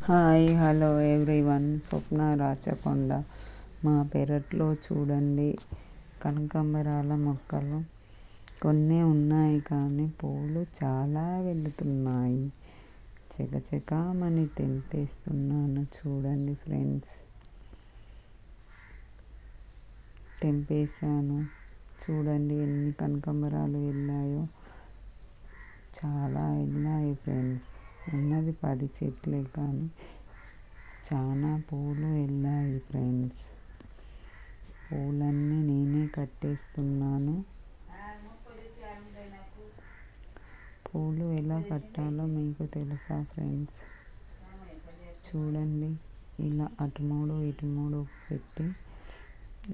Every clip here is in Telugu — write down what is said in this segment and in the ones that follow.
Hi hello everyone. Swapna Rachakonda. మా పెరట్లో చూడండి కనకాంబరాల మొక్కలు కొన్ని ఉన్నాయి, కానీ పూలు చాలా వెళ్తున్నాయి. చకచకామని తెంపేస్తున్నాను. చూడండి ఫ్రెండ్స్, తెంపేశాను. చూడండి ఎన్ని కనకాంబరాలు వెళ్ళాయో. చాలా వెళ్ళాయి ఫ్రెండ్స్. ఉన్నది 10 చెట్లే, కానీ చాలా పూలు వెళ్ళాయి ఫ్రెండ్స్. పూలన్నీ నేనే కట్టేస్తున్నాను. పూలు ఎలా కట్టాలో మీకు తెలుసా ఫ్రెండ్స్? చూడండి, ఇలా అటు 3 ఇటు 3 పెట్టి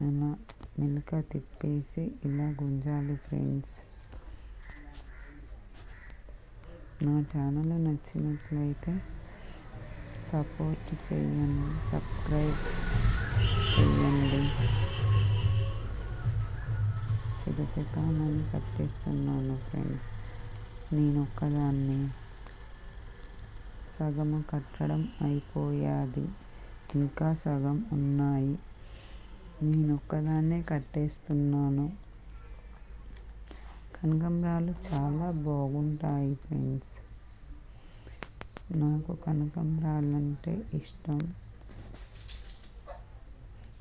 అలా మెల్లక తిప్పేసి ఇలా గుంజాలి ఫ్రెండ్స్. నా ఛానల్ నచ్చినట్లయితే సపోర్ట్ చేయండి, సబ్స్క్రైబ్ చేయండి. చకచకామని కట్టేస్తున్నాను ఫ్రెండ్స్. నేను ఒక్కదాన్ని. సగము కట్టడం అయిపోయాది, ఇంకా సగం ఉన్నాయి. నేను ఒక్కదాన్నే కట్టేస్తున్నాను. కనకాంబరాలు చాలా బాగుంటాయి ఫ్రెండ్స్. నాకు కనకాంబరాలు అంటే ఇష్టం,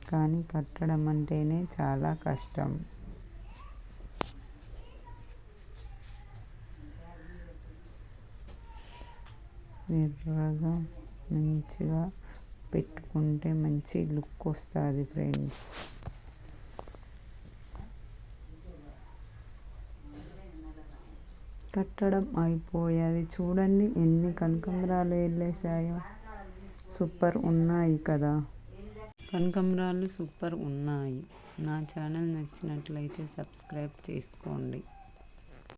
కానీ కట్టడం అంటేనే చాలా కష్టం. ఎర్రగా మంచిగా పెట్టుకుంటే మంచి లుక్ వస్తుంది ఫ్రెండ్స్. కట్టడం అయిపోయాది. చూడండి ఎన్ని కనకాంబరాలు వెళ్ళేసాయో. సూపర్ ఉన్నాయి కదా, కనకాంబరాలు సూపర్ ఉన్నాయి. నా ఛానల్ నచ్చినట్లయితే సబ్స్క్రైబ్ చేసుకోండి.